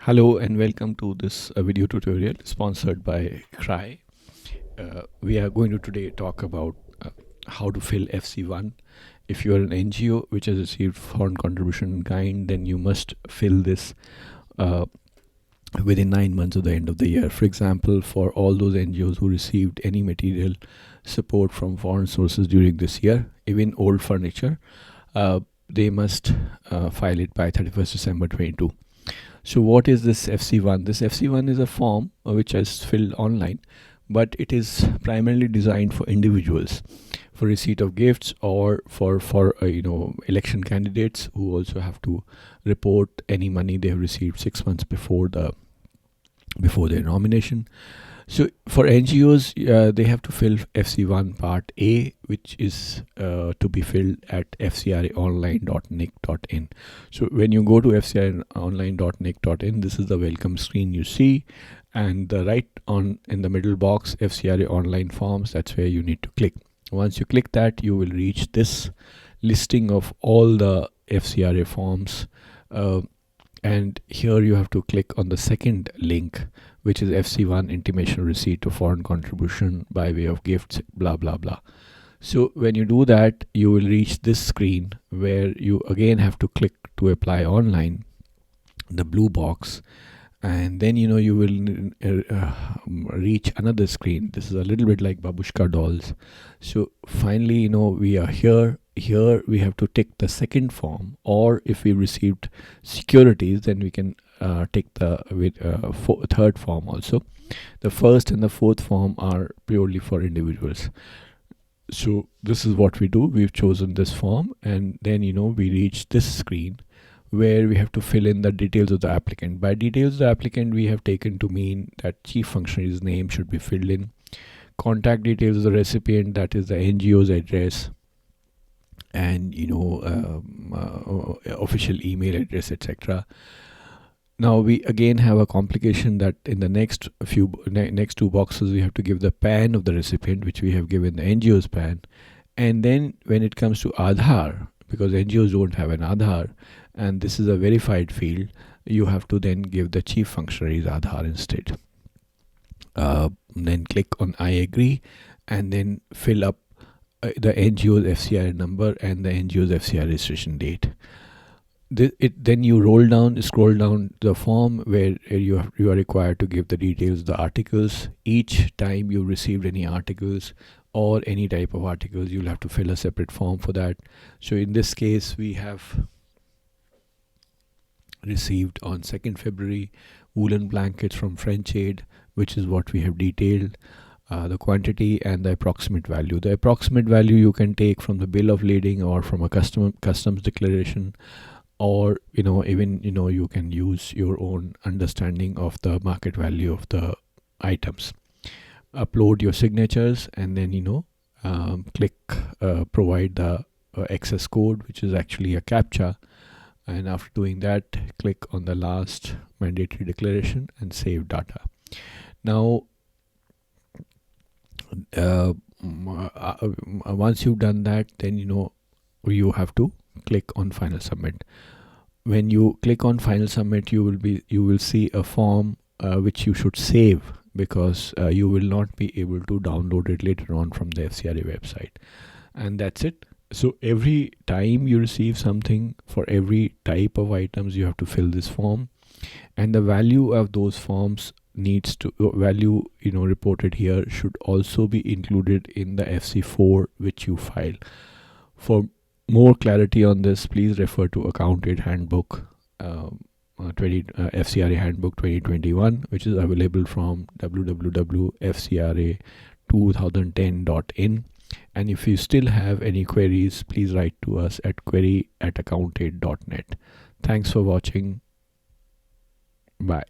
Hello and welcome to this video tutorial sponsored by Cry. We are going to today talk about how to fill FC1. If you are an NGO which has received foreign contribution in kind, then you must fill this uh, within 9 months of the end of the year. For example, for all those NGOs who received any material support from foreign sources during this year, even old furniture, they must file it by 31st December 22. So what is this FC1? This FC1 is a form which is filled online, but it is primarily designed for individuals, for receipt of gifts, or for election candidates who also have to report any money they have received 6 months before their nomination. So for NGOs, they have to fill FC1 Part A, which is to be filled at fcraonline.nic.in. So when you go to fcraonline.nic.in, this is the welcome screen you see, and the right on in the middle box, FCRA Online Forms, that's where you need to click. Once you click that, you will reach this listing of all the FCRA forms, and here you have to click on the second link, which is FC1 intimation receipt to foreign contribution by way of gifts, blah blah blah. So when you do that, you will reach this screen where you again have to click to apply online, the blue box, and then you will reach another screen. This is a little bit like babushka dolls. So finally, we are here. Here we have to tick the second form, or if we received securities, then we can tick the third form also. The first and the fourth form are purely for individuals. So this is what we do. We've chosen this form, and then we reach this screen where we have to fill in the details of the applicant. By details of the applicant, we have taken to mean that chief functionary's name should be filled in, contact details of the recipient, that is the NGO's address, and official email address, etc. Now we again have a complication that in the next two boxes we have to give the PAN of the recipient, which we have given the NGO's PAN, and then when it comes to Aadhaar, because NGOs don't have an Aadhaar and this is a verified field, you have to then give the chief functionary's Aadhaar instead. Then click on I agree, and then fill up the NGO's FCI number and the NGO's FCI registration date. Then you scroll down the form where you are required to give the details of the articles. Each time you received any articles or any type of articles, you'll have to fill a separate form for that. So in this case, we have received on 2nd February woolen blankets from French Aid, which is what we have detailed. The quantity and the approximate value. The approximate value you can take from the bill of lading or from a customs declaration, or even you can use your own understanding of the market value of the items. Upload your signatures, and then click provide the access code, which is actually a captcha, and after doing that, click on the last mandatory declaration and save data. Now once you've done that, then you have to click on final submit. When you click on final submit, you will see a form which you should save, because you will not be able to download it later on from the FCRA website. And that's it. So every time you receive something, for every type of items, you have to fill this form, and the value of those forms reported here should also be included in the FC4 which you file. For more clarity on this, please refer to Account Aid Handbook, FCRA Handbook 2021, which is available from www.fcra2010.in. And if you still have any queries, please write to us at query@accountaid.net. Thanks for watching. Bye.